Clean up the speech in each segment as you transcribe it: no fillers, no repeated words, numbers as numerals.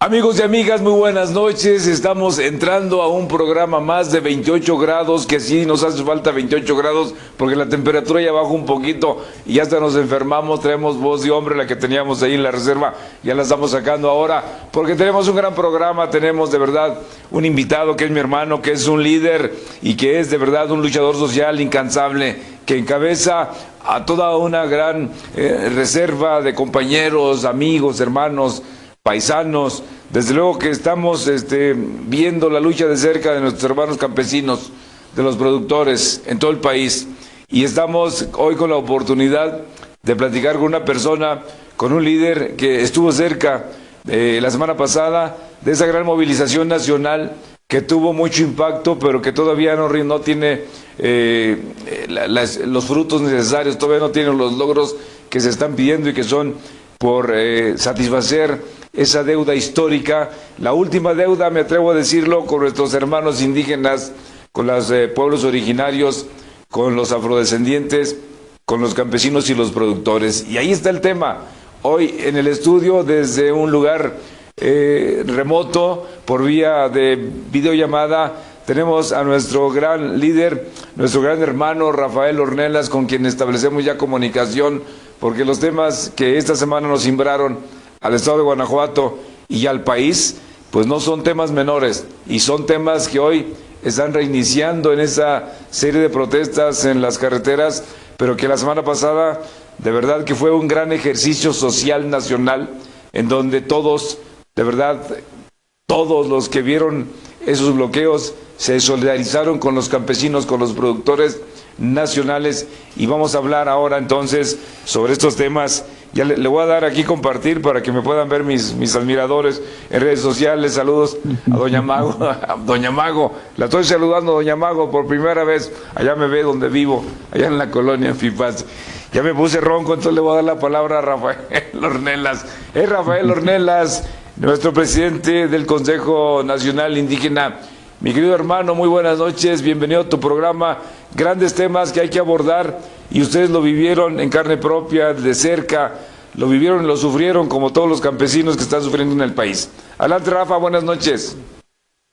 Amigos y amigas, muy buenas noches. Estamos entrando a un programa más de 28 grados, que sí nos hace falta 28 grados porque la temperatura ya bajó un poquito y ya hasta nos enfermamos. Traemos voz de hombre, la que teníamos ahí en la reserva, ya la estamos sacando ahora porque tenemos un gran programa. Tenemos de verdad un invitado que es mi hermano, que es un líder y que es de verdad un luchador social incansable, que encabeza a toda una gran reserva de compañeros, amigos, hermanos, paisanos. Desde luego que estamos viendo la lucha de cerca de nuestros hermanos campesinos, de los productores en todo el país, y estamos hoy con la oportunidad de platicar con una persona, con un líder que estuvo cerca la semana pasada de esa gran movilización nacional que tuvo mucho impacto, pero que todavía no tiene los frutos necesarios, todavía no tiene los logros que se están pidiendo y que son por satisfacer esa deuda histórica, la última deuda, me atrevo a decirlo, con nuestros hermanos indígenas, con los pueblos originarios, con los afrodescendientes, con los campesinos y los productores. Y ahí está el tema. Hoy en el estudio, desde un lugar remoto, por vía de videollamada, tenemos a nuestro gran líder, nuestro gran hermano Rafael Ornelas, con quien establecemos ya comunicación, porque los temas que esta semana nos simbraron al estado de Guanajuato y al país, pues no son temas menores, y son temas que hoy están reiniciando en esa serie de protestas en las carreteras, pero que la semana pasada de verdad que fue un gran ejercicio social nacional, en donde todos, de verdad, todos los que vieron esos bloqueos se solidarizaron con los campesinos, con los productores nacionales. Y vamos a hablar ahora entonces sobre estos temas. Ya le voy a dar aquí compartir para que me puedan ver mis admiradores en redes sociales. Saludos a Doña Mago, a Doña Mago, la estoy saludando, Doña Mago, por primera vez. Allá me ve donde vivo, allá en la colonia Fipas. Ya me puse ronco, entonces le voy a dar la palabra a Rafael Ornelas. Es Rafael Ornelas, nuestro presidente del Consejo Nacional Indígena. Mi querido hermano, muy buenas noches, bienvenido a tu programa. Grandes temas que hay que abordar y ustedes lo vivieron en carne propia, de cerca, lo vivieron y lo sufrieron como todos los campesinos que están sufriendo en el país. Adelante, Rafa, buenas noches.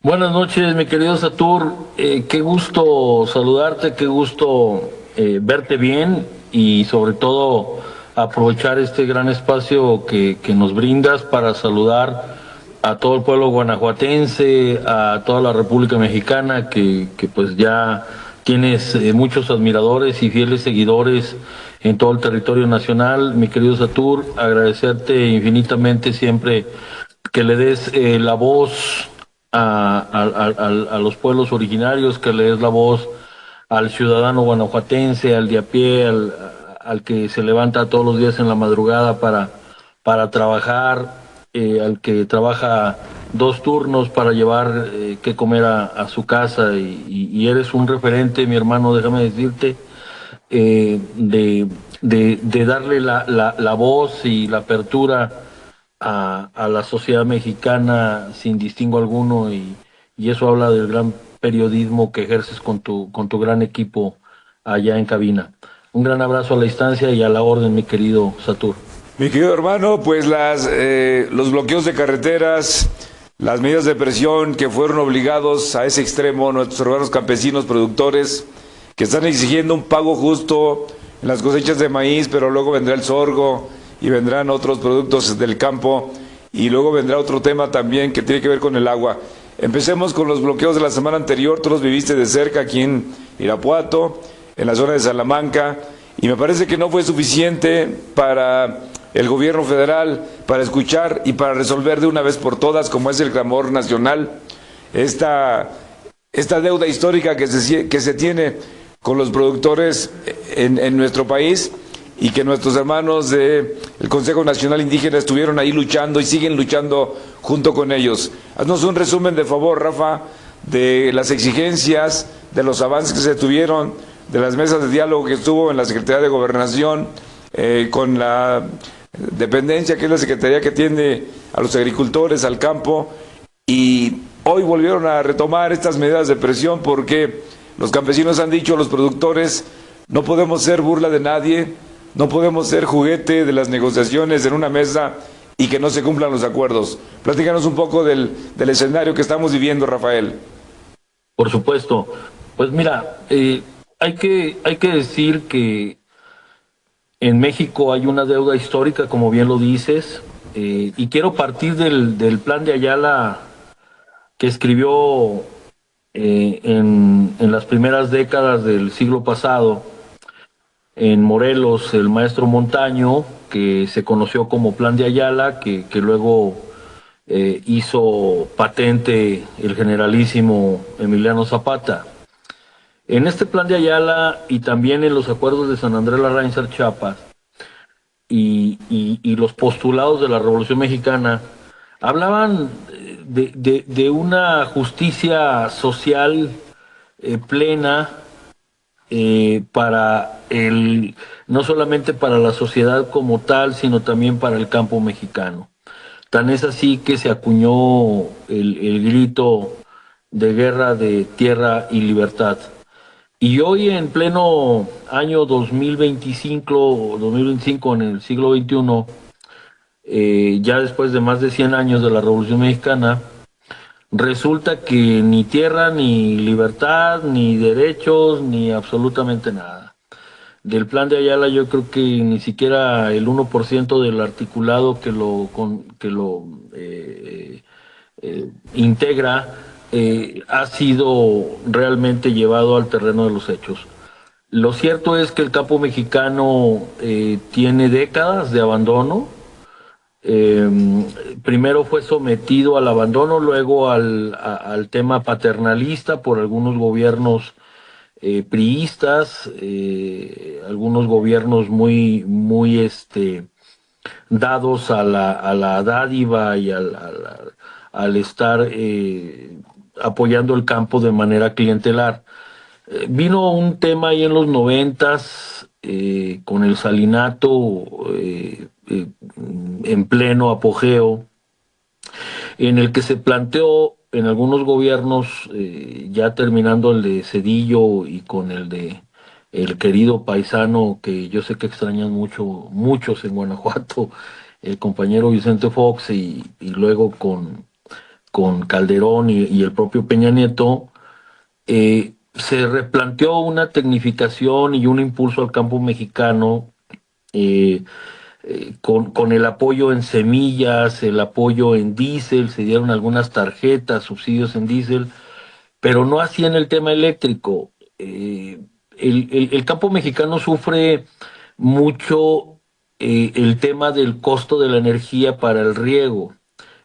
Buenas noches, mi querido Satur. Qué gusto saludarte, qué gusto verte bien y sobre todo aprovechar este gran espacio que nos brindas para saludar a todo el pueblo guanajuatense, a toda la República Mexicana, que pues ya tienes muchos admiradores y fieles seguidores en todo el territorio nacional. Mi querido Satur, agradecerte infinitamente siempre que le des la voz a los pueblos originarios, que le des la voz al ciudadano guanajuatense, al de a pie, al que se levanta todos los días en la madrugada para trabajar, al que trabaja 2 turnos para llevar que comer a su casa, y eres un referente, mi hermano, déjame decirte, de darle la voz y la apertura a la sociedad mexicana sin distingo alguno, y eso habla del gran periodismo que ejerces con tu gran equipo allá en cabina. Un gran abrazo a la distancia y a la orden, mi querido Satur. Mi querido hermano, pues los bloqueos de carreteras, las medidas de presión que fueron obligados a ese extremo nuestros hermanos campesinos productores, que están exigiendo un pago justo en las cosechas de maíz, pero luego vendrá el sorgo y vendrán otros productos del campo, y luego vendrá otro tema también que tiene que ver con el agua. Empecemos con los bloqueos de la semana anterior. Tú los viviste de cerca aquí en Irapuato, en la zona de Salamanca, y me parece que no fue suficiente para el gobierno federal para escuchar y para resolver de una vez por todas, como es el clamor nacional, esta deuda histórica que se tiene con los productores en nuestro país, y que nuestros hermanos del Consejo Nacional Indígena estuvieron ahí luchando y siguen luchando junto con ellos. Haznos un resumen, de favor, Rafa, de las exigencias, de los avances que se tuvieron, de las mesas de diálogo que estuvo en la Secretaría de Gobernación, con la dependencia que es la Secretaría que atiende a los agricultores, al campo, y hoy volvieron a retomar estas medidas de presión porque los campesinos han dicho, los productores, no podemos ser burla de nadie, no podemos ser juguete de las negociaciones en una mesa y que no se cumplan los acuerdos. Platícanos un poco del escenario que estamos viviendo, Rafael. Por supuesto. Pues mira, hay que decir que en México hay una deuda histórica, como bien lo dices, y quiero partir del plan de Ayala que escribió en las primeras décadas del siglo pasado, en Morelos, el maestro Montaño, que se conoció como Plan de Ayala, que luego hizo patente el generalísimo Emiliano Zapata. En este Plan de Ayala y también en los acuerdos de San Andrés Larraín Chiapas y los postulados de la Revolución Mexicana hablaban de una justicia social plena, para no solamente para la sociedad como tal, sino también para el campo mexicano. Tan es así que se acuñó el grito de guerra de tierra y libertad. Y hoy en pleno año 2025 en el siglo XXI, ya después de más de 100 años de la Revolución Mexicana, resulta que ni tierra, ni libertad, ni derechos, ni absolutamente nada. Del plan de Ayala yo creo que ni siquiera el 1% del articulado que lo integra ha sido realmente llevado al terreno de los hechos. Lo cierto es que el campo mexicano tiene décadas de abandono. Eh, Primero fue sometido al abandono, luego al tema paternalista por algunos gobiernos priistas, algunos gobiernos muy dados a la dádiva y al estar apoyando el campo de manera clientelar. Vino un tema ahí en los 90 con el salinato en pleno apogeo, en el que se planteó en algunos gobiernos, ya terminando el de Cedillo y con el de el querido paisano que yo sé que extrañan muchos en Guanajuato, el compañero Vicente Fox, y luego con Calderón y el propio Peña Nieto, se replanteó una tecnificación y un impulso al campo mexicano, eh, con el apoyo en semillas, el apoyo en diésel, se dieron algunas tarjetas, subsidios en diésel, pero no así en el tema eléctrico. El campo mexicano sufre mucho el tema del costo de la energía para el riego.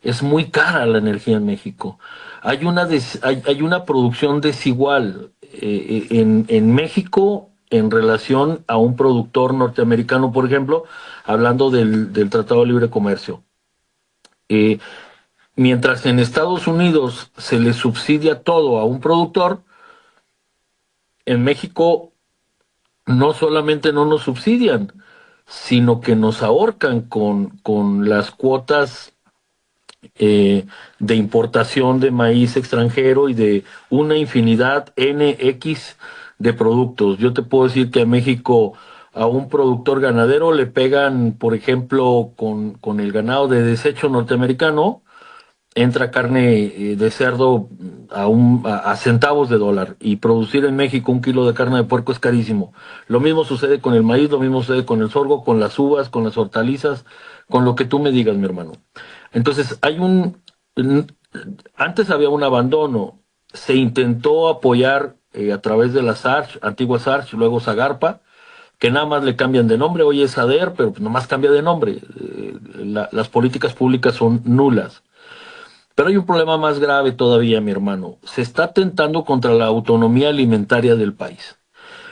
Es muy cara la energía en México. Hay una producción desigual en México en relación a un productor norteamericano, por ejemplo, hablando del Tratado de Libre Comercio. Eh, Mientras en Estados Unidos se le subsidia todo a un productor, en México no solamente no nos subsidian, sino que nos ahorcan con las cuotas de importación de maíz extranjero y de una infinidad NX de productos. Yo te puedo decir que a México, a un productor ganadero le pegan, por ejemplo, con el ganado de desecho norteamericano, entra carne de cerdo a centavos de dólar, y producir en México un kilo de carne de puerco es carísimo. Lo mismo sucede con el maíz, lo mismo sucede con el sorgo, con las uvas, con las hortalizas, con lo que tú me digas, mi hermano. Entonces, antes había un abandono, se intentó apoyar a través de la SARCH, antigua SARCH, luego Zagarpa, que nada más le cambian de nombre, hoy es ADER, pero pues nada más cambia de nombre. Las políticas públicas son nulas. Pero hay un problema más grave todavía, mi hermano. Se está atentando contra la autonomía alimentaria del país.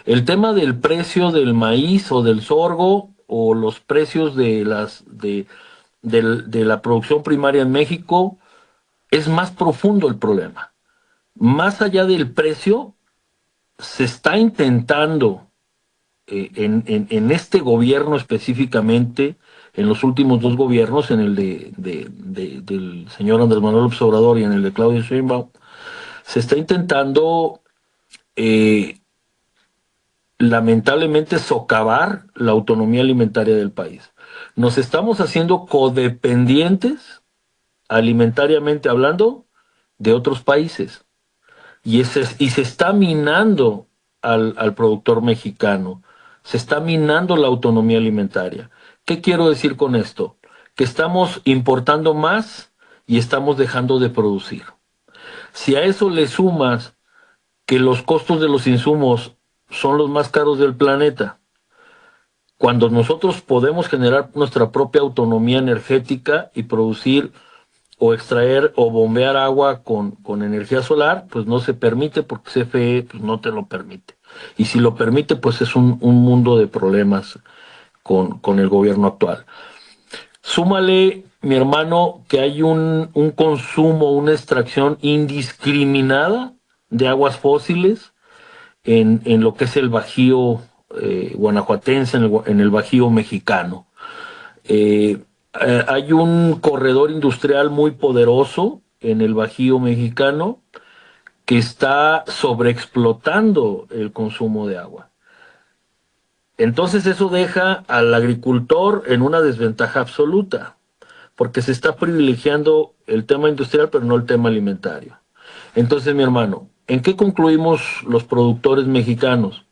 El tema del precio del maíz o del sorgo, o los precios de la producción primaria en México, es más profundo el problema. Más allá del precio, se está intentando en este gobierno específicamente, en los últimos dos gobiernos, en el del señor Andrés Manuel López Obrador y en el de Claudia Sheinbaum, se está intentando eh, lamentablemente socavar la autonomía alimentaria del país. Nos estamos haciendo codependientes, alimentariamente hablando, de otros países. Y se está minando al productor mexicano. Se está minando la autonomía alimentaria. ¿Qué quiero decir con esto? Que estamos importando más y estamos dejando de producir. Si a eso le sumas que los costos de los insumos son los más caros del planeta, cuando nosotros podemos generar nuestra propia autonomía energética y producir o extraer o bombear agua con energía solar, pues no se permite porque CFE pues no te lo permite. Y si lo permite, pues es un mundo de problemas con el gobierno actual. Súmale, mi hermano, que hay un consumo, una extracción indiscriminada de aguas fósiles en lo que es el Bajío guanajuatense, en el Bajío mexicano. Hay un corredor industrial muy poderoso en el Bajío mexicano que está sobreexplotando el consumo de agua. Entonces eso deja al agricultor en una desventaja absoluta, porque se está privilegiando el tema industrial, pero no el tema alimentario. Entonces, mi hermano, ¿en qué concluimos los productores mexicanos?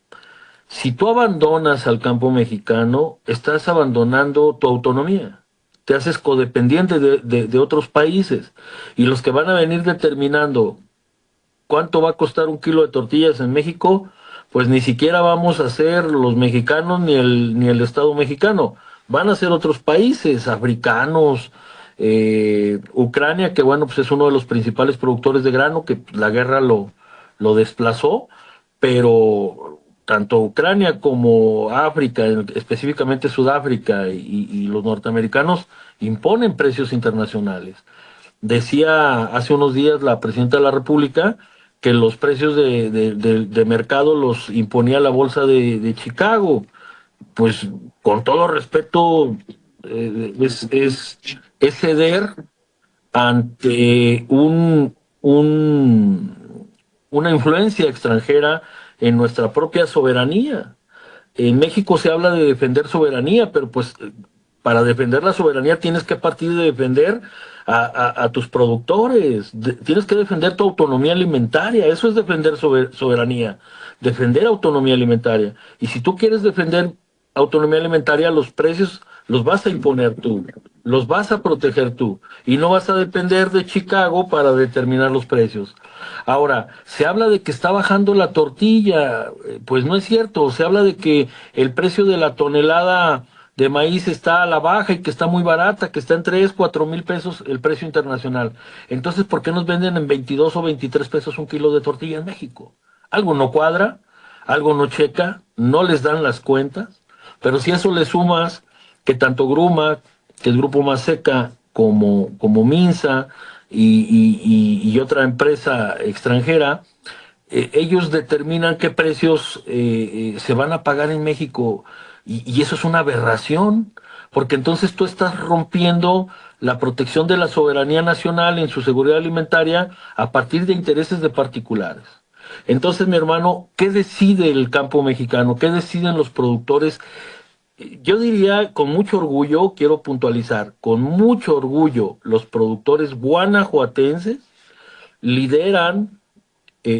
Si tú abandonas al campo mexicano, estás abandonando tu autonomía. Te haces codependiente de otros países. Y los que van a venir determinando cuánto va a costar un kilo de tortillas en México, pues ni siquiera vamos a ser los mexicanos ni el Estado mexicano. Van a ser otros países, africanos, Ucrania, que bueno, pues es uno de los principales productores de grano, que la guerra lo desplazó, pero tanto Ucrania como África, específicamente Sudáfrica y los norteamericanos, imponen precios internacionales. Decía hace unos días la presidenta de la República que los precios de mercado los imponía la bolsa de Chicago. Pues con todo respeto, es ceder ante una influencia extranjera en nuestra propia soberanía. En México se habla de defender soberanía, pero pues para defender la soberanía tienes que partir de defender a tus productores, tienes que defender tu autonomía alimentaria, eso es defender soberanía, defender autonomía alimentaria. Y si tú quieres defender autonomía alimentaria, los precios los vas a imponer tú, los vas a proteger tú, y no vas a depender de Chicago para determinar los precios. Ahora, se habla de que está bajando la tortilla, pues no es cierto, se habla de que el precio de la tonelada de maíz está a la baja y que está muy barata, que está en 3, 4 mil pesos el precio internacional. Entonces, ¿por qué nos venden en 22 o 23 pesos un kilo de tortilla en México? Algo no cuadra, algo no checa, no les dan las cuentas, pero si a eso le sumas que tanto Gruma, que es Grupo Maseca, como Minsa y otra empresa extranjera, ellos determinan qué precios se van a pagar en México y eso es una aberración, porque entonces tú estás rompiendo la protección de la soberanía nacional en su seguridad alimentaria a partir de intereses de particulares. Entonces, mi hermano, ¿qué decide el campo mexicano? ¿Qué deciden los productores? Yo diría con mucho orgullo, quiero puntualizar, con mucho orgullo, los productores guanajuatenses lideran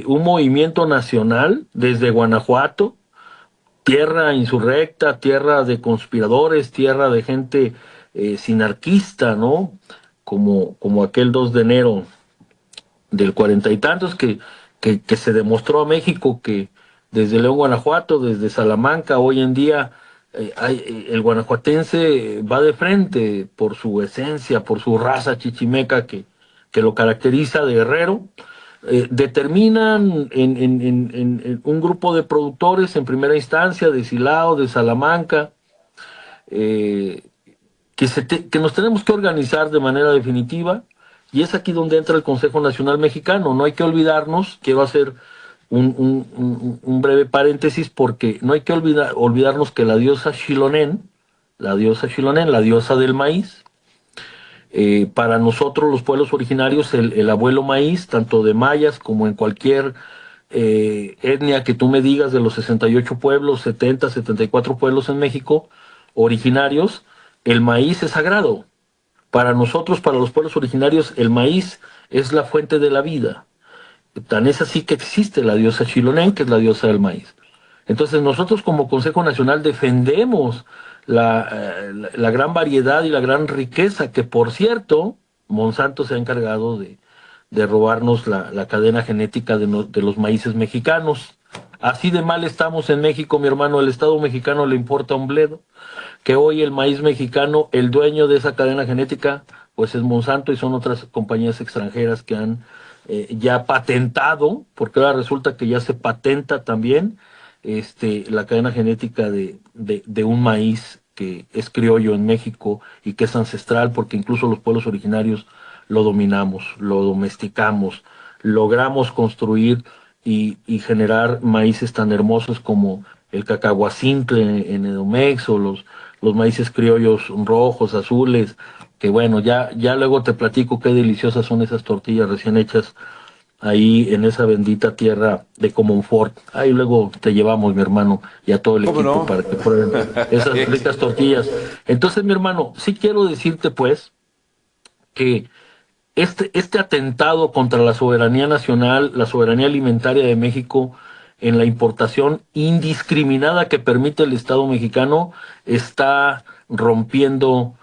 un movimiento nacional desde Guanajuato, tierra insurrecta, tierra de conspiradores, tierra de gente sinarquista, ¿no? Como aquel 2 de enero del 40 y tantos que se demostró a México que desde León, Guanajuato, desde Salamanca, hoy en día el guanajuatense va de frente por su esencia, por su raza chichimeca que lo caracteriza de guerrero. Determinan en un grupo de productores en primera instancia de Silao, de Salamanca, que nos tenemos que organizar de manera definitiva, y es aquí donde entra el Consejo Nacional Mexicano. No hay que olvidarnos, quiero hacer un breve paréntesis, porque no hay que olvidarnos que la diosa Xilonen, la diosa del maíz, para nosotros los pueblos originarios, el abuelo maíz, tanto de mayas como en cualquier etnia que tú me digas de los 68 pueblos, 70, 74 pueblos en México originarios, el maíz es sagrado. Para nosotros, para los pueblos originarios, el maíz es la fuente de la vida. Tan es así que existe la diosa Chilonen, que es la diosa del maíz. Entonces nosotros como Consejo Nacional defendemos la gran variedad y la gran riqueza que, por cierto, Monsanto se ha encargado de robarnos la cadena genética de los maíces mexicanos. Así de mal estamos en México, mi hermano. El Estado mexicano le importa un bledo que hoy el maíz mexicano, el dueño de esa cadena genética, pues es Monsanto y son otras compañías extranjeras que han ya patentado, porque ahora resulta que ya se patenta también la cadena genética de un maíz que es criollo en México y que es ancestral, porque incluso los pueblos originarios lo dominamos, lo domesticamos, logramos construir y generar maíces tan hermosos como el cacahuacintle en Edomex o los maíces criollos rojos, azules, que bueno, ya luego te platico qué deliciosas son esas tortillas recién hechas ahí en esa bendita tierra de Comonfort. Ahí luego te llevamos, mi hermano, y a todo el ¿Cómo equipo no? para que prueben esas ricas tortillas. Entonces, mi hermano, sí quiero decirte pues que este atentado contra la soberanía nacional, la soberanía alimentaria de México, en la importación indiscriminada que permite el Estado mexicano, está rompiendo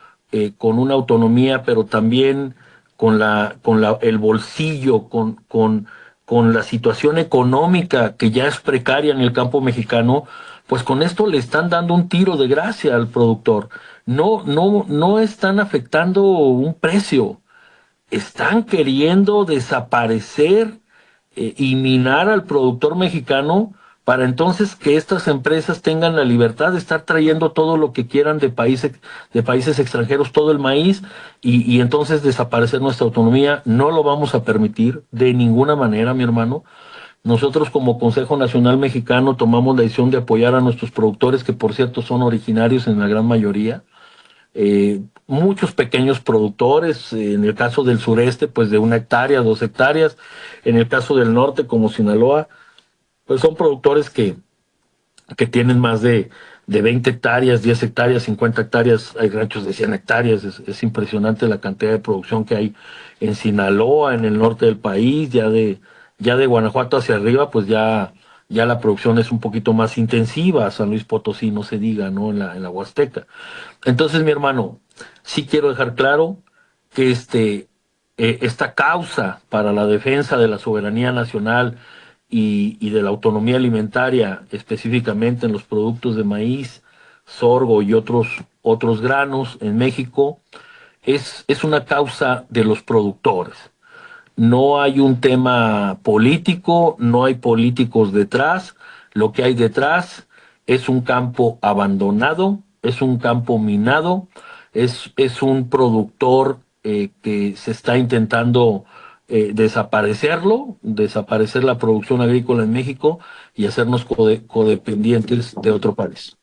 con una autonomía, pero también el bolsillo, con la situación económica que ya es precaria en el campo mexicano. Pues con esto le están dando un tiro de gracia al productor. No están afectando un precio, están queriendo desaparecer y minar al productor mexicano para entonces que estas empresas tengan la libertad de estar trayendo todo lo que quieran de países extranjeros, todo el maíz, y entonces desaparecer nuestra autonomía. No lo vamos a permitir de ninguna manera, mi hermano. Nosotros como Consejo Nacional Mexicano tomamos la decisión de apoyar a nuestros productores, que por cierto son originarios en la gran mayoría. Muchos pequeños productores, en el caso del sureste, pues de 1 hectárea, 2 hectáreas, en el caso del norte, como Sinaloa, pues son productores que tienen más de 20 hectáreas, 10 hectáreas, 50 hectáreas, hay ranchos de 100 hectáreas, es impresionante la cantidad de producción que hay en Sinaloa, en el norte del país, ya de Guanajuato hacia arriba, pues ya la producción es un poquito más intensiva, San Luis Potosí no se diga, ¿no? En la Huasteca. Entonces, mi hermano, sí quiero dejar claro que esta causa para la defensa de la soberanía nacional y de la autonomía alimentaria, específicamente en los productos de maíz, sorgo y otros granos en México, es una causa de los productores. No hay un tema político, no hay políticos detrás. Lo que hay detrás es un campo abandonado, es un campo minado, es un productor que se está intentando desaparecer la producción agrícola en México y hacernos codependientes de otro país.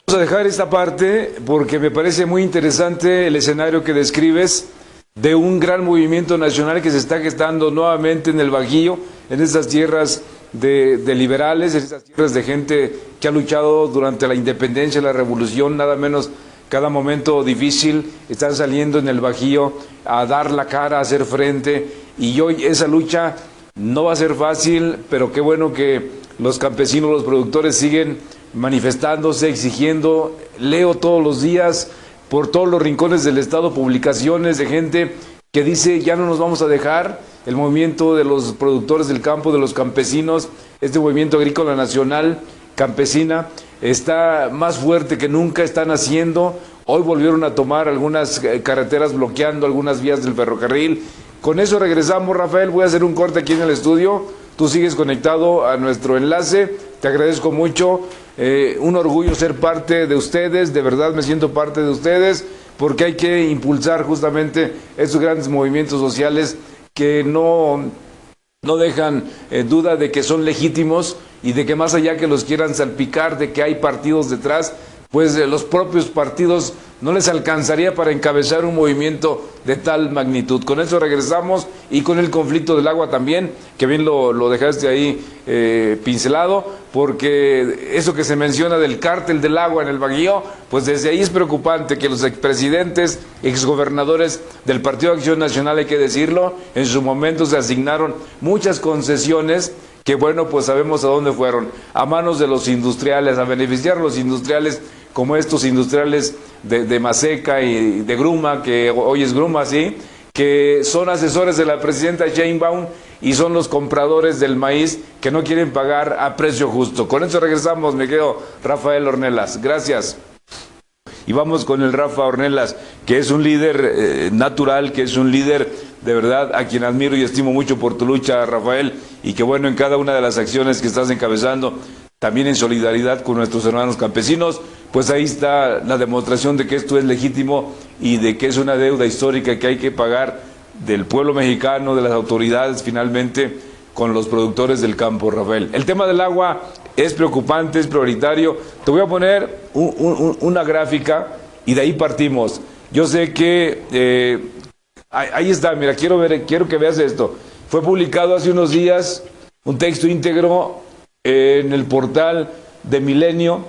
Vamos a dejar esta parte porque me parece muy interesante el escenario que describes de un gran movimiento nacional que se está gestando nuevamente en el Bajío, en estas tierras de liberales, en estas tierras de gente que ha luchado durante la independencia, la revolución, nada menos cada momento difícil, están saliendo en el Bajío a dar la cara, a hacer frente, y hoy esa lucha no va a ser fácil, pero qué bueno que los campesinos, los productores siguen manifestándose, exigiendo. Leo todos los días por todos los rincones del estado publicaciones de gente que dice ya no nos vamos a dejar. El movimiento de los productores del campo, de los campesinos, este movimiento agrícola nacional campesina está más fuerte que nunca, están haciendo. Hoy volvieron a tomar algunas carreteras, bloqueando algunas vías del ferrocarril. Con eso regresamos, Rafael. Voy a hacer un corte aquí en el estudio. Tú sigues conectado a nuestro enlace. Te agradezco mucho. Un orgullo ser parte de ustedes. De verdad me siento parte de ustedes, porque hay que impulsar justamente estos grandes movimientos sociales que no dejan duda de que son legítimos y de que más allá que los quieran salpicar de que hay partidos detrás, pues los propios partidos no les alcanzaría para encabezar un movimiento de tal magnitud. Con eso regresamos y con el conflicto del agua también, que bien lo dejaste ahí pincelado, porque eso que se menciona del cártel del agua en el Bajío, pues desde ahí es preocupante que los expresidentes, exgobernadores del Partido de Acción Nacional, hay que decirlo, en su momento se asignaron muchas concesiones que bueno, pues sabemos a dónde fueron, a manos de los industriales, a beneficiar a los industriales como estos industriales de Maseca y de Gruma, que hoy es Gruma, sí, que son asesores de la presidenta Sheinbaum y son los compradores del maíz que no quieren pagar a precio justo. Con eso regresamos, me quedo Rafael Ornelas. Gracias. Y vamos con el Rafa Ornelas, que es un líder natural, que es un líder de verdad a quien admiro y estimo mucho por tu lucha, Rafael, y que bueno, en cada una de las acciones que estás encabezando, también en solidaridad con nuestros hermanos campesinos, pues ahí está la demostración de que esto es legítimo y de que es una deuda histórica que hay que pagar del pueblo mexicano, de las autoridades finalmente, con los productores del campo, Rafael. El tema del agua es preocupante, es prioritario. Te voy a poner una gráfica y de ahí partimos. Yo sé que ahí está, mira, quiero que veas esto. Fue publicado hace unos días un texto íntegro en el portal de Milenio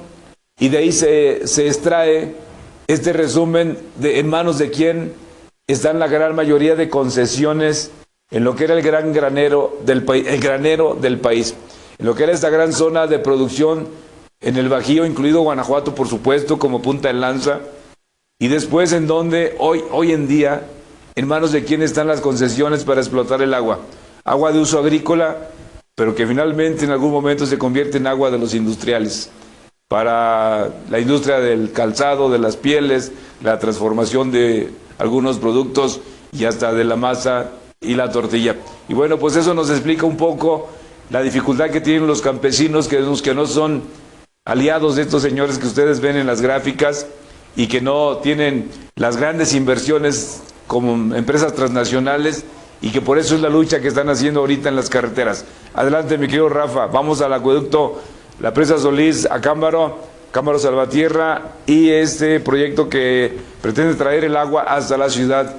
y de ahí se extrae este resumen de en manos de quién están la gran mayoría de concesiones en lo que era el gran granero del país, el granero del país, en lo que era esta gran zona de producción en el Bajío, incluido Guanajuato, por supuesto, como punta de lanza, y después en donde hoy en día, en manos de quién están las concesiones para explotar el agua. Agua de uso agrícola, pero que finalmente en algún momento se convierte en agua de los industriales, para la industria del calzado, de las pieles, la transformación de algunos productos y hasta de la masa y la tortilla. Y bueno, pues eso nos explica un poco la dificultad que tienen los campesinos, que no son aliados de estos señores que ustedes ven en las gráficas y que no tienen las grandes inversiones como empresas transnacionales y que por eso es la lucha que están haciendo ahorita en las carreteras. Adelante, mi querido Rafa, vamos al acueducto La Presa Solís a Cámbaro Salvatierra y este proyecto que pretende traer el agua hasta la ciudad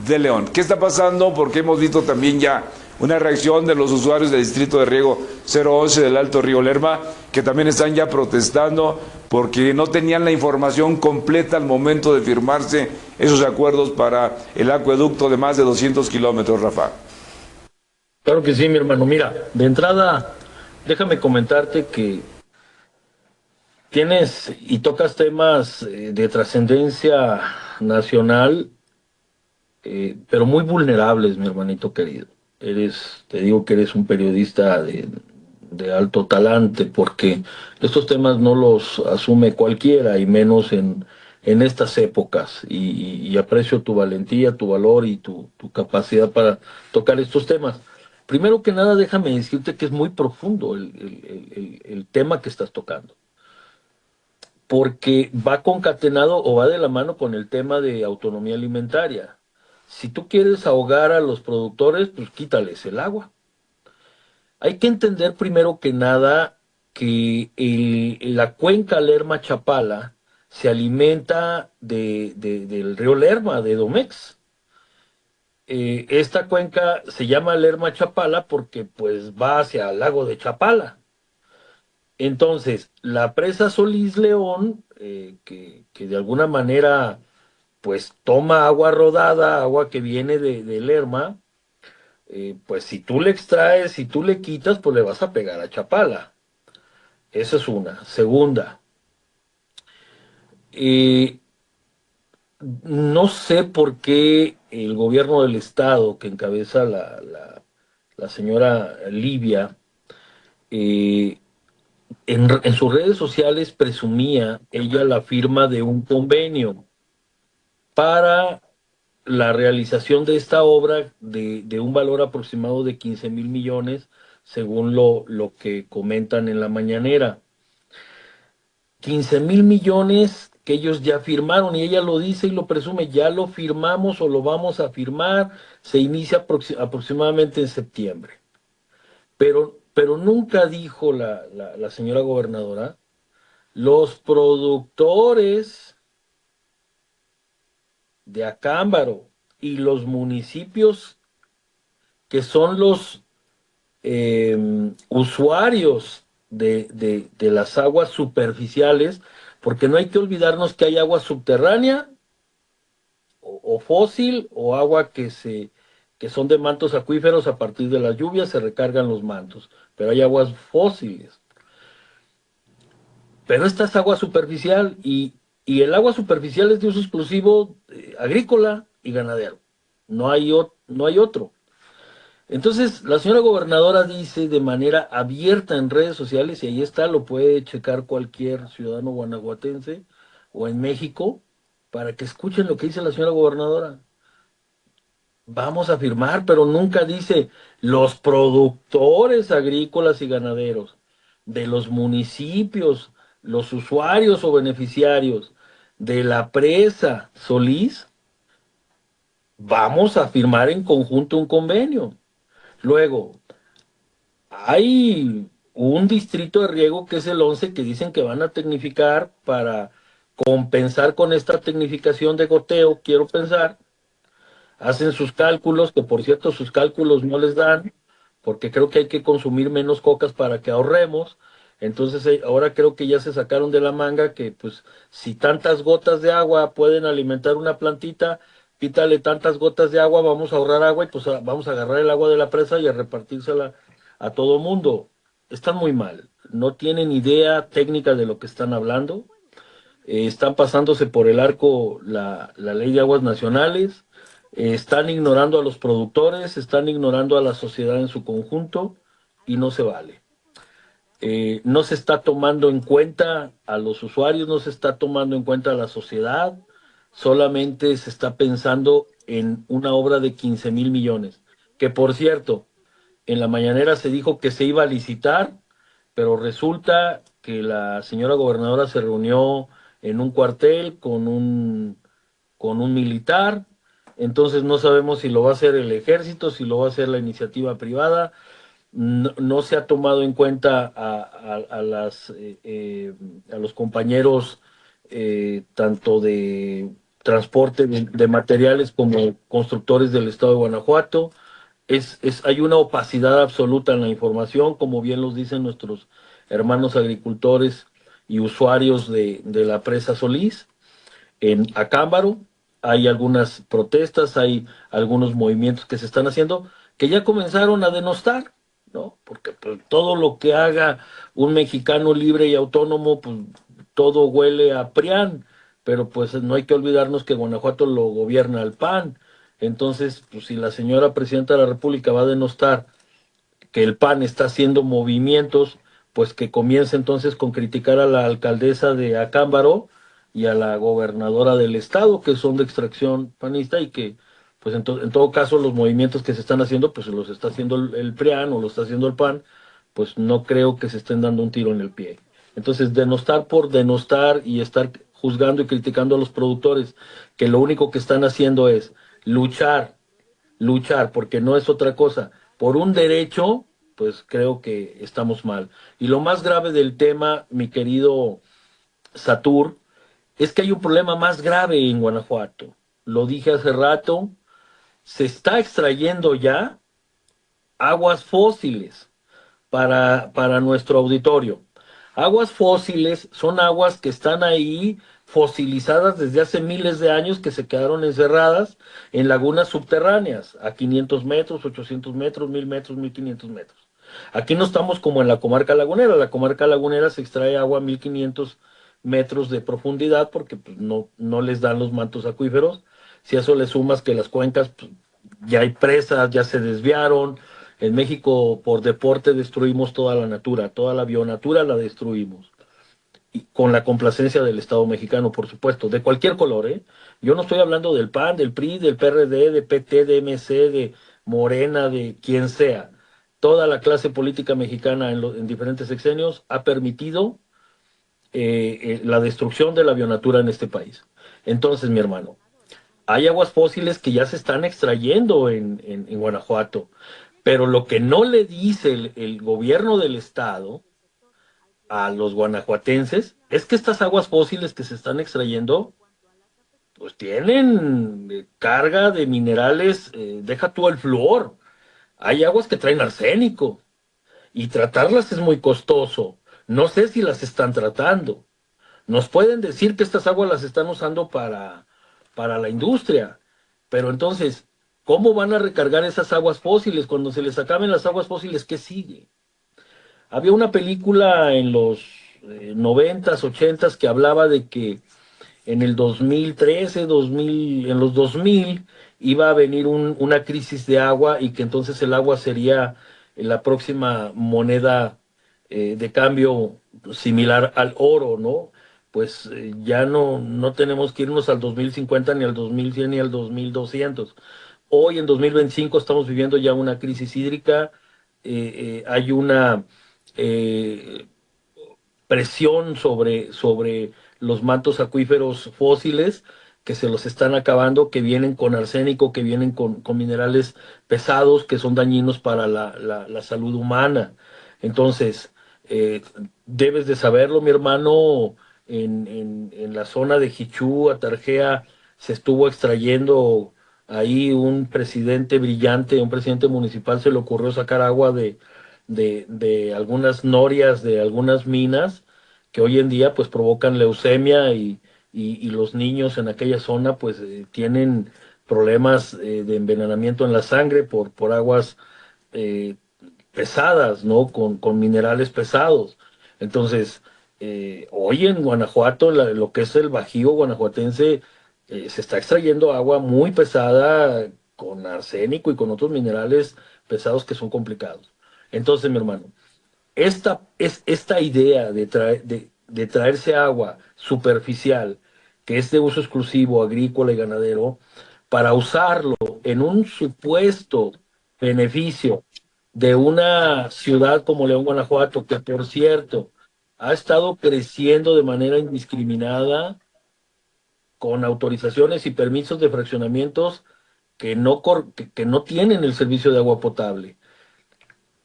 de León. ¿Qué está pasando? Porque hemos visto también ya una reacción de los usuarios del distrito de riego 011 del Alto Río Lerma, que también están ya protestando porque no tenían la información completa al momento de firmarse esos acuerdos para el acueducto de más de 200 kilómetros, Rafa. Claro que sí, mi hermano. Mira, de entrada, déjame comentarte que tienes y tocas temas de trascendencia nacional, pero muy vulnerables, mi hermanito querido. Te digo que eres un periodista de alto talante, porque estos temas no los asume cualquiera, y menos en estas épocas. Y aprecio tu valentía, tu valor y tu capacidad para tocar estos temas. Primero que nada, déjame decirte que es muy profundo el tema que estás tocando, porque va concatenado o va de la mano con el tema de autonomía alimentaria. Si tú quieres ahogar a los productores, pues quítales el agua. Hay que entender primero que nada que la cuenca Lerma-Chapala se alimenta del río Lerma, de Domex. Esta cuenca se llama Lerma-Chapala porque pues va hacia el lago de Chapala. Entonces, la presa Solís León, que de alguna manera pues toma agua rodada, agua que viene de Lerma, pues si tú le extraes, si tú le quitas, pues le vas a pegar a Chapala. Esa es una. Segunda, eh, no sé por qué el gobierno del estado que encabeza la señora Livia, eh, en sus redes sociales presumía ella la firma de un convenio para la realización de esta obra de un valor aproximado de 15,000 millones, según lo que comentan en la mañanera. 15,000 millones que ellos ya firmaron, y ella lo dice y lo presume, ya lo firmamos o lo vamos a firmar, se inicia aproximadamente en septiembre. Pero nunca dijo la señora gobernadora, los productores de Acámbaro y los municipios que son los usuarios de las aguas superficiales, porque no hay que olvidarnos que hay agua subterránea o fósil o agua que son de mantos acuíferos. A partir de las lluvias se recargan los mantos, pero hay aguas fósiles. Pero esta es agua superficial y el agua superficial es de uso exclusivo agrícola y ganadero. No hay otro. Entonces, la señora gobernadora dice de manera abierta en redes sociales, y ahí está, lo puede checar cualquier ciudadano guanajuatense o en México, para que escuchen lo que dice la señora gobernadora. Vamos a firmar, pero nunca dice los productores agrícolas y ganaderos de los municipios, los usuarios o beneficiarios de la presa Solís, vamos a firmar en conjunto un convenio. Luego, hay un distrito de riego que es el 11 que dicen que van a tecnificar para compensar con esta tecnificación de goteo, quiero pensar. Hacen sus cálculos, que por cierto sus cálculos no les dan, porque creo que hay que consumir menos cocas para que ahorremos. Entonces ahora creo que ya se sacaron de la manga que pues si tantas gotas de agua pueden alimentar una plantita, quítale tantas gotas de agua, vamos a ahorrar agua y pues vamos a agarrar el agua de la presa y a repartírsela a todo mundo. Están muy mal, no tienen idea técnica de lo que están hablando. Están pasándose por el arco la ley de aguas nacionales, están ignorando a los productores, están ignorando a la sociedad en su conjunto y no se vale. No se está tomando en cuenta a los usuarios, no se está tomando en cuenta a la sociedad, solamente se está pensando en una obra de 15,000 millones, que por cierto, en la mañanera se dijo que se iba a licitar, pero resulta que la señora gobernadora se reunió en un cuartel con un militar, entonces no sabemos si lo va a hacer el ejército, si lo va a hacer la iniciativa privada. No se ha tomado en cuenta a los compañeros tanto de transporte de materiales como constructores del estado de Guanajuato. Hay una opacidad absoluta en la información, como bien los dicen nuestros hermanos agricultores y usuarios de la presa Solís. En Acámbaro hay algunas protestas, hay algunos movimientos que se están haciendo que ya comenzaron a denostar, ¿no? Porque pues, todo lo que haga un mexicano libre y autónomo, pues todo huele a PRIAN, pero pues no hay que olvidarnos que Guanajuato lo gobierna el PAN. Entonces, pues si la señora presidenta de la República va a denostar que el PAN está haciendo movimientos, pues que comience entonces con criticar a la alcaldesa de Acámbaro y a la gobernadora del estado, que son de extracción panista y que, pues en todo caso, los movimientos que se están haciendo, pues los está haciendo el PRIAN o lo está haciendo el PAN, pues no creo que se estén dando un tiro en el pie. Entonces, denostar por denostar y estar juzgando y criticando a los productores, que lo único que están haciendo es luchar, porque no es otra cosa, por un derecho, pues creo que estamos mal. Y lo más grave del tema, mi querido Satur, es que hay un problema más grave en Guanajuato. Lo dije hace rato, se está extrayendo ya aguas fósiles para nuestro auditorio. Aguas fósiles son aguas que están ahí fosilizadas desde hace miles de años, que se quedaron encerradas en lagunas subterráneas a 500 metros, 800 metros, 1000 metros, 1500 metros. Aquí no estamos como en la comarca lagunera. La comarca lagunera se extrae agua a 1500 metros de profundidad porque pues, no les dan los mantos acuíferos. Si a eso le sumas que las cuencas pues, ya hay presas, ya se desviaron. En México, por deporte, destruimos toda la natura, toda la bionatura la destruimos. Y con la complacencia del Estado mexicano, por supuesto, de cualquier color, ¿eh? Yo no estoy hablando del PAN, del PRI, del PRD, de PT, de MC, de Morena, de quien sea. Toda la clase política mexicana en diferentes sexenios ha permitido la destrucción de la bionatura en este país. Entonces, mi hermano, hay aguas fósiles que ya se están extrayendo en Guanajuato, pero lo que no le dice el gobierno del estado a los guanajuatenses es que estas aguas fósiles que se están extrayendo pues tienen carga de minerales, deja tú el flúor. Hay aguas que traen arsénico y tratarlas es muy costoso. No sé si las están tratando. Nos pueden decir que estas aguas las están usando para la industria, pero entonces, ¿cómo van a recargar esas aguas fósiles? Cuando se les acaben las aguas fósiles, ¿qué sigue? Había una película en los 90s, 80s que hablaba de que en el 2013, 2000, en los 2000 iba a venir una crisis de agua y que entonces el agua sería la próxima moneda de cambio similar al oro, ¿no? Pues ya no tenemos que irnos al 2050 ni al 2100 ni al 2200. Hoy en 2025 estamos viviendo ya una crisis hídrica, hay una eh, presión sobre los mantos acuíferos fósiles que se los están acabando, que vienen con arsénico, que vienen con minerales pesados que son dañinos para la salud humana. Entonces, eh, debes de saberlo, mi hermano, en la zona de Jichú, Atarjea, se estuvo extrayendo ahí un presidente brillante, un presidente municipal, se le ocurrió sacar agua de algunas norias, de algunas minas, que hoy en día pues provocan leucemia y los niños en aquella zona pues tienen problemas de envenenamiento en la sangre por aguas eh, pesadas, ¿no? Con minerales pesados. Entonces, hoy en Guanajuato, lo que es el Bajío guanajuatense, se está extrayendo agua muy pesada con arsénico y con otros minerales pesados que son complicados. Entonces, mi hermano, esta idea de traerse agua superficial, que es de uso exclusivo agrícola y ganadero, para usarlo en un supuesto beneficio de una ciudad como León, Guanajuato, que por cierto ha estado creciendo de manera indiscriminada con autorizaciones y permisos de fraccionamientos que no tienen el servicio de agua potable.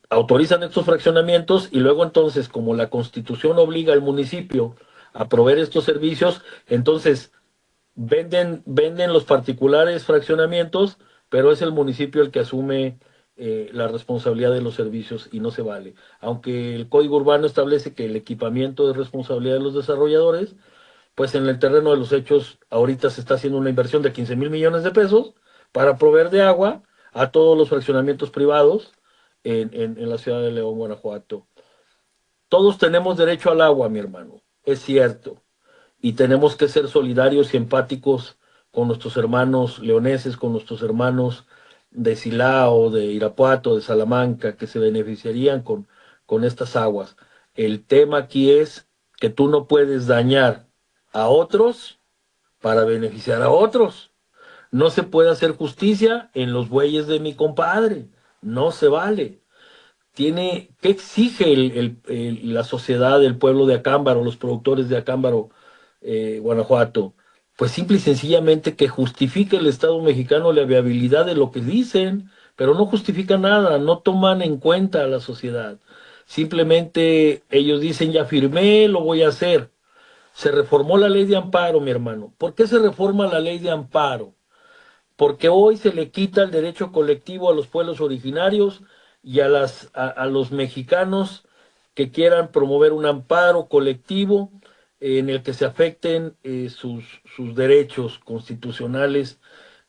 Autorizan estos fraccionamientos y luego entonces, como la Constitución obliga al municipio a proveer estos servicios, entonces venden los particulares fraccionamientos, pero es el municipio el que asume la responsabilidad de los servicios y no se vale. Aunque el Código Urbano establece que el equipamiento es responsabilidad de los desarrolladores, pues en el terreno de los hechos ahorita se está haciendo una inversión de 15,000 millones de pesos para proveer de agua a todos los fraccionamientos privados en la ciudad de León, Guanajuato. Todos tenemos derecho al agua, mi hermano, es cierto, y tenemos que ser solidarios y empáticos con nuestros hermanos leoneses, con nuestros hermanos de Silao, de Irapuato, de Salamanca, que se beneficiarían con estas aguas. El tema aquí es que tú no puedes dañar a otros para beneficiar a otros. No se puede hacer justicia en los bueyes de mi compadre. No se vale. ¿Qué exige la sociedad, el pueblo de Acámbaro, los productores de Acámbaro, Guanajuato? Pues simple y sencillamente que justifique el Estado mexicano la viabilidad de lo que dicen, pero no justifica nada, no toman en cuenta a la sociedad. Simplemente ellos dicen, ya firmé, lo voy a hacer. Se reformó la ley de amparo, mi hermano. ¿Por qué se reforma la ley de amparo? Porque hoy se le quita el derecho colectivo a los pueblos originarios y a los mexicanos que quieran promover un amparo colectivo en el que se afecten sus derechos constitucionales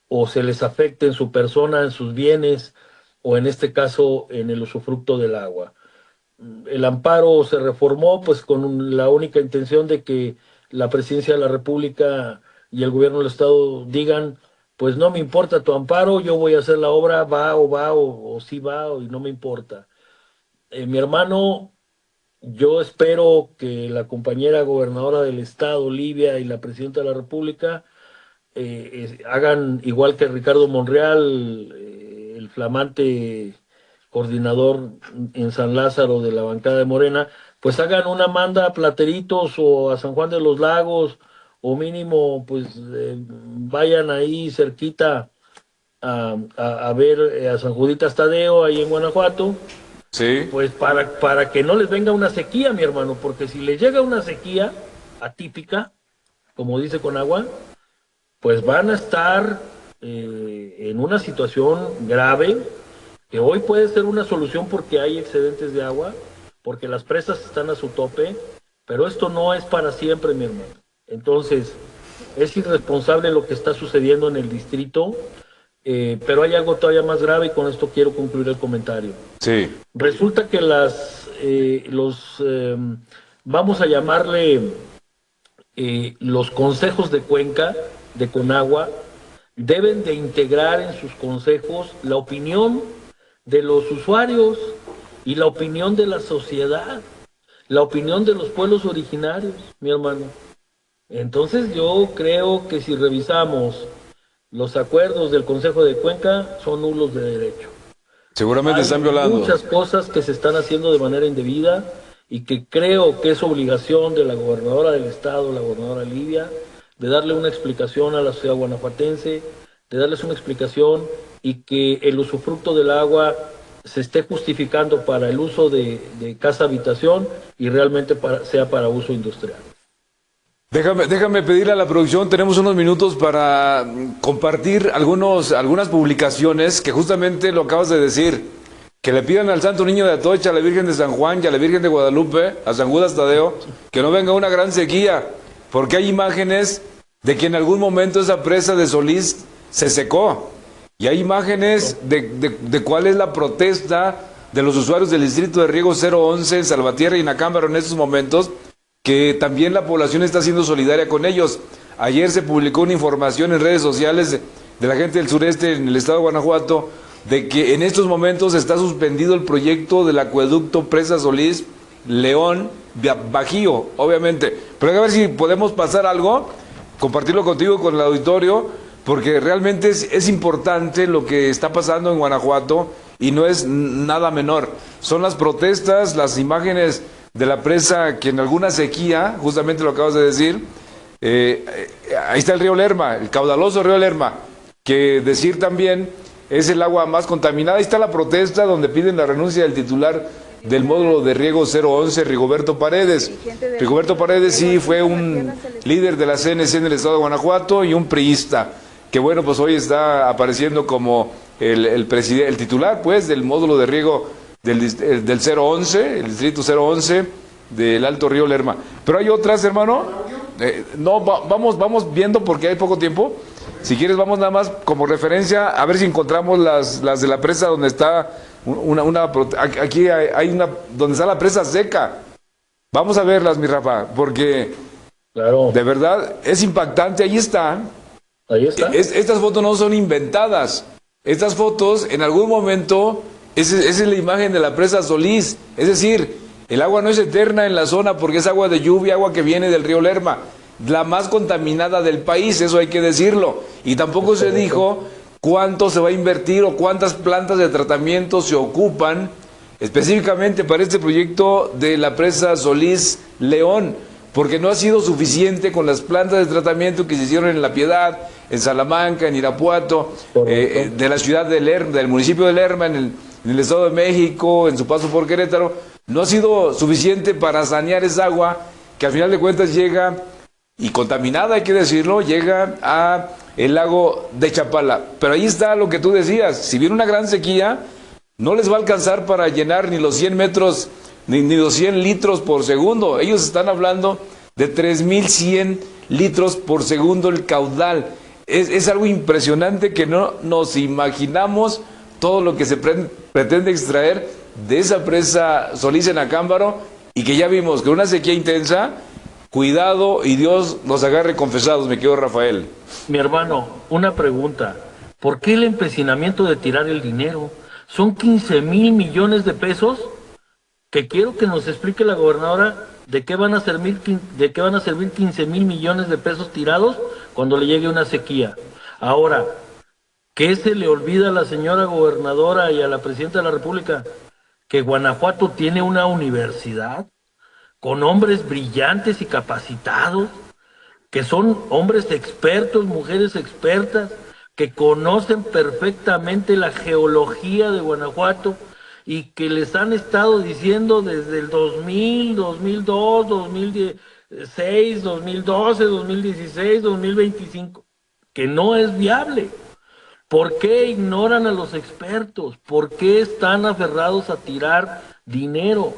o se les afecte en su persona, en sus bienes o en este caso en el usufructo del agua. El amparo se reformó pues con la única intención de que la presidencia de la República y el gobierno del Estado digan, pues no me importa tu amparo, yo voy a hacer la obra, va o sí va y no me importa. Mi hermano, yo espero que la compañera gobernadora del Estado, Olivia, y la presidenta de la República hagan igual que Ricardo Monreal, el flamante coordinador en San Lázaro de la bancada de Morena, pues hagan una manda a Plateritos o a San Juan de los Lagos, o mínimo, pues vayan ahí cerquita a ver a San Juditas Tadeo, ahí en Guanajuato, Sí. pues para que no les venga una sequía, mi hermano, porque si les llega una sequía atípica, como dice Conagua, pues van a estar en una situación grave, que hoy puede ser una solución porque hay excedentes de agua, porque las presas están a su tope, pero esto no es para siempre, mi hermano. Entonces, es irresponsable lo que está sucediendo en el distrito, pero hay algo todavía más grave y con esto quiero concluir el comentario. Sí. Resulta que vamos a llamarle los consejos de cuenca, de Conagua, deben de integrar en sus consejos la opinión de los usuarios y la opinión de la sociedad, la opinión de los pueblos originarios, mi hermano. Entonces yo creo que si revisamos los acuerdos del Consejo de Cuenca, son nulos de derecho. Seguramente están violando. Hay muchas cosas que se están haciendo de manera indebida y que creo que es obligación de la gobernadora del estado, la gobernadora Livia, de darle una explicación a la sociedad guanajuatense, de darles una explicación y que el usufructo del agua se esté justificando para el uso de casa habitación y realmente sea para uso industrial. Déjame pedirle a la producción, tenemos unos minutos para compartir algunas publicaciones que justamente lo acabas de decir, que le pidan al Santo Niño de Atocha, a la Virgen de San Juan y a la Virgen de Guadalupe, a San Judas Tadeo, que no venga una gran sequía, porque hay imágenes de que en algún momento esa presa de Solís se secó, y hay imágenes de cuál es la protesta de los usuarios del distrito de riego 011 en Salvatierra y Nacámbaro en estos momentos, que también la población está siendo solidaria con ellos. Ayer se publicó una información en redes sociales de la gente del sureste en el estado de Guanajuato de que en estos momentos está suspendido el proyecto del acueducto Presa Solís León Bajío, obviamente. Pero a ver si podemos pasar algo, compartirlo contigo, con el auditorio, porque realmente es importante lo que está pasando en Guanajuato y no es nada menor. Son las protestas, las imágenes de la presa que en alguna sequía, justamente lo acabas de decir, ahí está el río Lerma, el caudaloso río Lerma, que decir también es el agua más contaminada. Ahí está la protesta donde piden la renuncia del titular del módulo de riego 011, Rigoberto Paredes. Rigoberto Paredes sí fue un líder de la CNC en el estado de Guanajuato y un priista, que bueno, pues hoy está apareciendo como el titular pues del módulo de riego del 011, el distrito 011 del Alto Río Lerma. Pero hay otras, hermano. No, vamos viendo porque hay poco tiempo. Si quieres, vamos nada más como referencia a ver si encontramos las de la presa donde está aquí hay una donde está la presa seca. Vamos a verlas, mi Rafa, porque claro, de verdad es impactante. Ahí está. Ahí está. Estas fotos no son inventadas. Estas fotos en algún momento esa es la imagen de la presa Solís. Es decir, el agua no es eterna en la zona porque es agua de lluvia, agua que viene del río Lerma, la más contaminada del país, eso hay que decirlo. Y tampoco se dijo cuánto se va a invertir o cuántas plantas de tratamiento se ocupan específicamente para este proyecto de la presa Solís León, porque no ha sido suficiente con las plantas de tratamiento que se hicieron en La Piedad, en Salamanca, en Irapuato, de la ciudad de Lerma, del municipio de Lerma, en el Estado de México, en su paso por Querétaro. No ha sido suficiente para sanear esa agua que al final de cuentas llega, y contaminada hay que decirlo, llega a el lago de Chapala. Pero ahí está lo que tú decías, si viene una gran sequía, no les va a alcanzar para llenar ni los 100 metros, ni los 100 litros por segundo. Ellos están hablando de 3,100 litros por segundo el caudal. Es algo impresionante que no nos imaginamos todo lo que se pretende extraer de esa presa Solís en Acámbaro, y que ya vimos que una sequía intensa. Cuidado y Dios nos agarre confesados, mi querido Rafael. Mi hermano, una pregunta. ¿Por qué el empecinamiento de tirar el dinero? Son 15,000 millones de pesos que quiero que nos explique la gobernadora de qué van a servir 15,000 millones de pesos tirados cuando le llegue una sequía. Ahora, ¿qué se le olvida a la señora gobernadora y a la presidenta de la República? Que Guanajuato tiene una universidad con hombres brillantes y capacitados, que son hombres expertos, mujeres expertas, que conocen perfectamente la geología de Guanajuato y que les han estado diciendo desde el 2000, 2002, 2016, 2012, 2016, 2025, que no es viable. ¿Por qué ignoran a los expertos? ¿Por qué están aferrados a tirar dinero?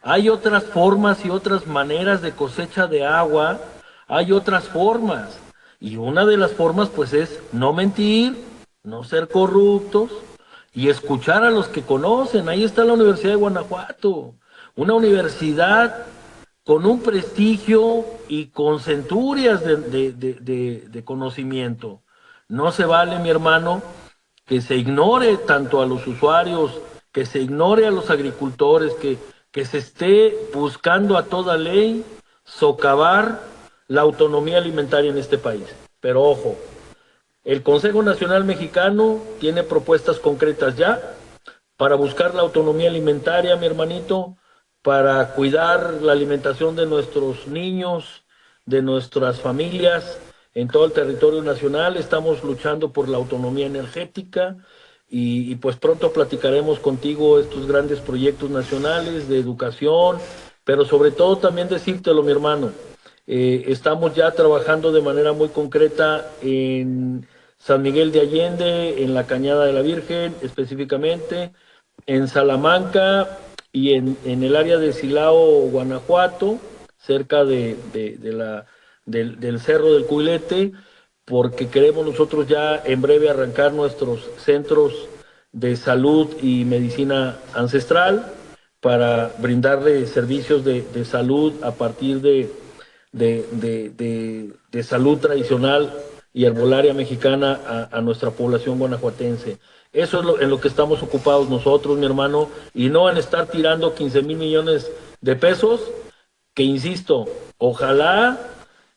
Hay otras formas y otras maneras de cosecha de agua, hay otras formas. Y una de las formas pues es no mentir, no ser corruptos y escuchar a los que conocen. Ahí está la Universidad de Guanajuato, una universidad con un prestigio y con centurias de conocimiento. No se vale, mi hermano, que se ignore tanto a los usuarios, que se ignore a los agricultores, que se esté buscando a toda ley socavar la autonomía alimentaria en este país. Pero ojo, el Consejo Nacional Mexicano tiene propuestas concretas ya para buscar la autonomía alimentaria, mi hermanito, para cuidar la alimentación de nuestros niños, de nuestras familias en todo el territorio nacional. Estamos luchando por la autonomía energética y pues pronto platicaremos contigo estos grandes proyectos nacionales de educación, pero sobre todo también decírtelo, mi hermano, estamos ya trabajando de manera muy concreta en San Miguel de Allende, en la Cañada de la Virgen específicamente, en Salamanca y en el área de Silao, Guanajuato, cerca del Cerro del Cuilete, porque queremos nosotros ya en breve arrancar nuestros centros de salud y medicina ancestral para brindarle servicios de salud a partir de salud tradicional y herbolaria mexicana a nuestra población guanajuatense. Eso es en lo que estamos ocupados nosotros, mi hermano, y no en estar tirando 15,000 millones de pesos, que insisto, ojalá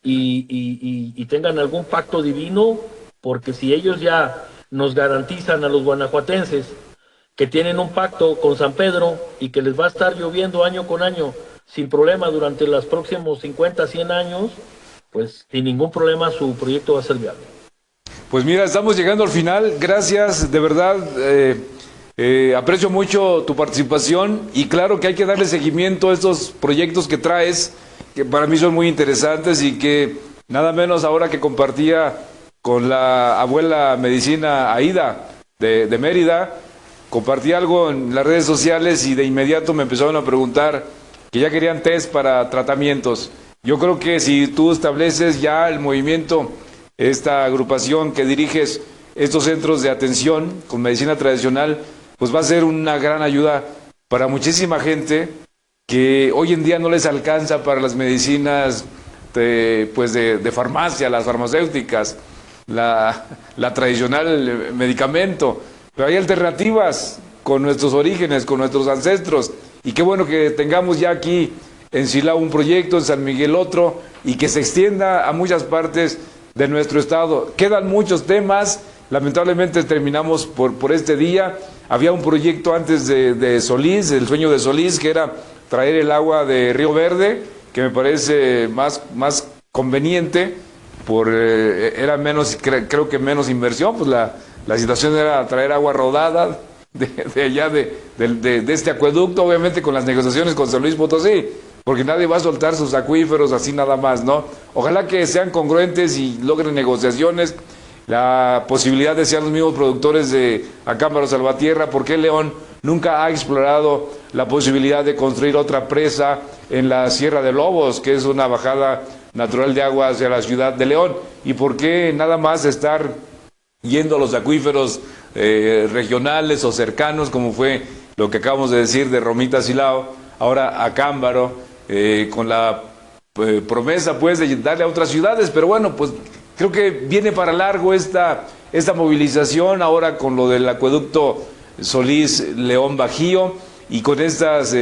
y tengan algún pacto divino, porque si ellos ya nos garantizan a los guanajuatenses que tienen un pacto con San Pedro y que les va a estar lloviendo año con año sin problema durante los próximos 50, 100 años, pues sin ningún problema su proyecto va a ser viable. Pues mira, estamos llegando al final. Gracias, de verdad. Aprecio mucho tu participación y claro que hay que darle seguimiento a estos proyectos que traes, que para mí son muy interesantes y que nada menos ahora que compartía con la abuela medicina Aida de Mérida, compartí algo en las redes sociales y de inmediato me empezaron a preguntar que ya querían test para tratamientos. Yo creo que si tú estableces ya el movimiento, esta agrupación que diriges, estos centros de atención con medicina tradicional, pues va a ser una gran ayuda para muchísima gente que hoy en día no les alcanza para las medicinas de farmacia, las farmacéuticas, la tradicional medicamento. Pero hay alternativas con nuestros orígenes, con nuestros ancestros. Y qué bueno que tengamos ya aquí en Silao un proyecto, en San Miguel otro, y que se extienda a muchas partes de nuestro estado. Quedan muchos temas, lamentablemente terminamos por este día. Había un proyecto antes de Solís, el sueño de Solís, que era traer el agua de Río Verde, que me parece más conveniente, era menos, creo que menos inversión, pues la situación era traer agua rodada de allá de este acueducto, obviamente con las negociaciones con San Luis Potosí, porque nadie va a soltar sus acuíferos así nada más, ¿no? Ojalá que sean congruentes y logren negociaciones, la posibilidad de ser los mismos productores de Acámbaro Salvatierra. ¿Por qué León nunca ha explorado la posibilidad de construir otra presa en la Sierra de Lobos, que es una bajada natural de agua hacia la ciudad de León? ¿Y por qué nada más estar yendo a los acuíferos regionales o cercanos, como fue lo que acabamos de decir de Romita Silao, ahora Acámbaro, con la promesa pues de darle a otras ciudades? Pero bueno, pues creo que viene para largo esta movilización ahora con lo del acueducto Solís-León Bajío y con estas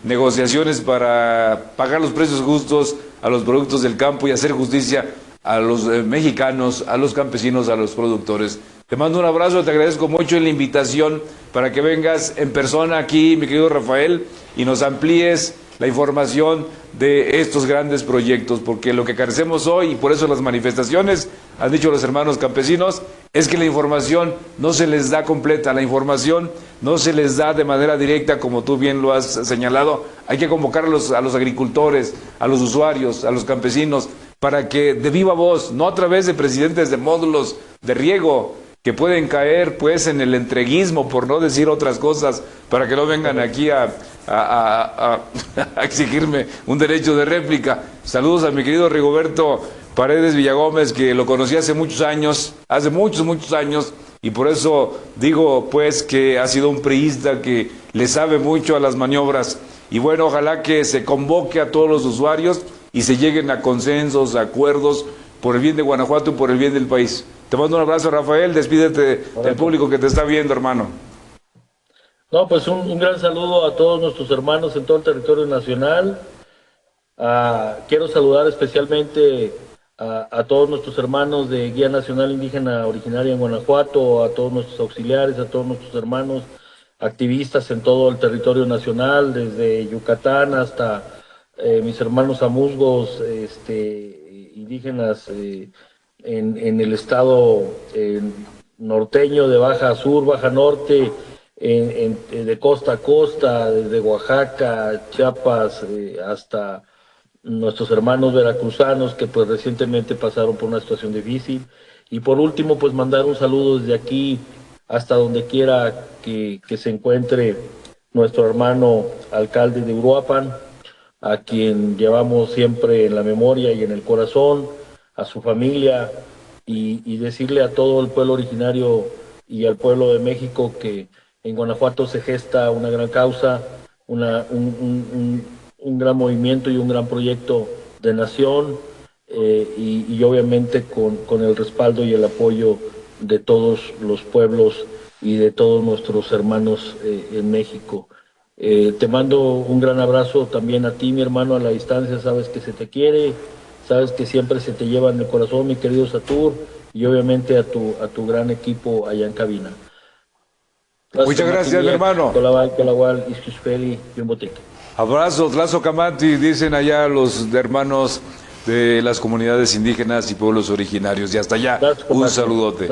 negociaciones para pagar los precios justos a los productos del campo y hacer justicia a los mexicanos, a los campesinos, a los productores. Te mando un abrazo, te agradezco mucho la invitación para que vengas en persona aquí, mi querido Rafael, y nos amplíes la información de estos grandes proyectos, porque lo que carecemos hoy, y por eso las manifestaciones, han dicho los hermanos campesinos, es que la información no se les da completa, la información no se les da de manera directa, como tú bien lo has señalado. Hay que convocar a los agricultores, a los usuarios, a los campesinos, para que de viva voz, no a través de presidentes de módulos de riego, que pueden caer pues en el entreguismo, por no decir otras cosas, para que no vengan aquí a exigirme un derecho de réplica. Saludos a mi querido Rigoberto Paredes Villagómez, que lo conocí hace muchos años, y por eso digo pues que ha sido un priista que le sabe mucho a las maniobras. Y bueno, ojalá que se convoque a todos los usuarios y se lleguen a consensos, a acuerdos, por el bien de Guanajuato y por el bien del país. Te mando un abrazo, Rafael, despídete del público que te está viendo, hermano. No, pues un gran saludo a todos nuestros hermanos en todo el territorio nacional. Quiero saludar especialmente a todos nuestros hermanos de Guía Nacional Indígena Originaria en Guanajuato, a todos nuestros auxiliares, a todos nuestros hermanos activistas en todo el territorio nacional, desde Yucatán hasta mis hermanos amuzgos indígenas en el estado norteño, de baja a sur, baja norte, de costa a costa, desde Oaxaca, Chiapas, hasta nuestros hermanos veracruzanos que pues recientemente pasaron por una situación difícil. Y por último, pues mandar un saludo desde aquí hasta donde quiera que se encuentre nuestro hermano alcalde de Uruapan, a quien llevamos siempre en la memoria y en el corazón, a su familia, y decirle a todo el pueblo originario y al pueblo de México que en Guanajuato se gesta una gran causa, un gran movimiento y un gran proyecto de nación, y obviamente con el respaldo y el apoyo de todos los pueblos y de todos nuestros hermanos en México. Te mando un gran abrazo también a ti, mi hermano, a la distancia. Sabes que se te quiere, sabes que siempre se te lleva en el corazón, mi querido Satur, y obviamente a tu gran equipo allá en cabina. Muchas gracias, mi hermano. Abrazo, Tlazo Camati, dicen allá los hermanos de las comunidades indígenas y pueblos originarios. Y hasta allá, un saludote.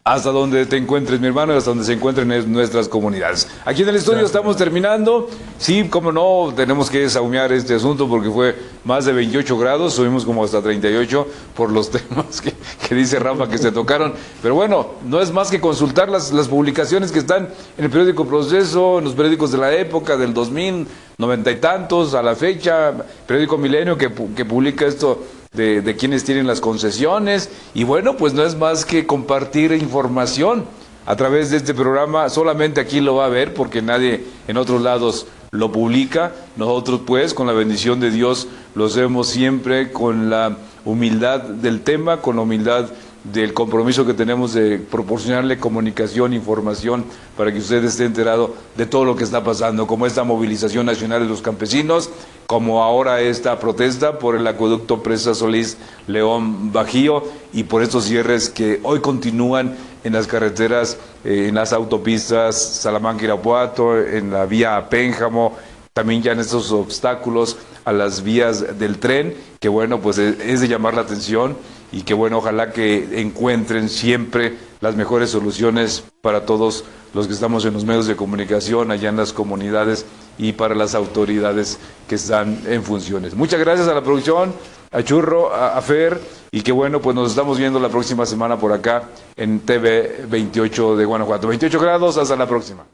Hasta donde te encuentres, mi hermano, y hasta donde se encuentren nuestras comunidades. Aquí en el estudio estamos terminando. Sí, como no, tenemos que saumear este asunto porque fue más de 28 grados, subimos como hasta 38 por los temas que dice Rafa que se tocaron. Pero bueno, no es más que consultar las publicaciones que están en el periódico Proceso, en los periódicos de la época, del 2000, 90 y tantos, a la fecha, periódico Milenio que publica esto de quienes tienen las concesiones, y bueno, pues no es más que compartir información a través de este programa. Solamente aquí lo va a ver porque nadie en otros lados lo publica. Nosotros pues con la bendición de Dios lo hacemos siempre con la humildad del tema, con la humildad del compromiso que tenemos de proporcionarle comunicación, información, para que usted esté enterado de todo lo que está pasando, como esta movilización nacional de los campesinos, como ahora esta protesta por el acueducto Presa Solís León Bajío, y por estos cierres que hoy continúan en las carreteras, en las autopistas Salamanca-Irapuato, en la vía Pénjamo, también ya en estos obstáculos a las vías del tren, que bueno, pues es de llamar la atención, y que bueno, ojalá que encuentren siempre las mejores soluciones para todos los que estamos en los medios de comunicación, allá en las comunidades y para las autoridades que están en funciones. Muchas gracias a la producción, a Churro, a Fer, y que bueno, pues nos estamos viendo la próxima semana por acá en TV 28 de Guanajuato. 28 grados, hasta la próxima.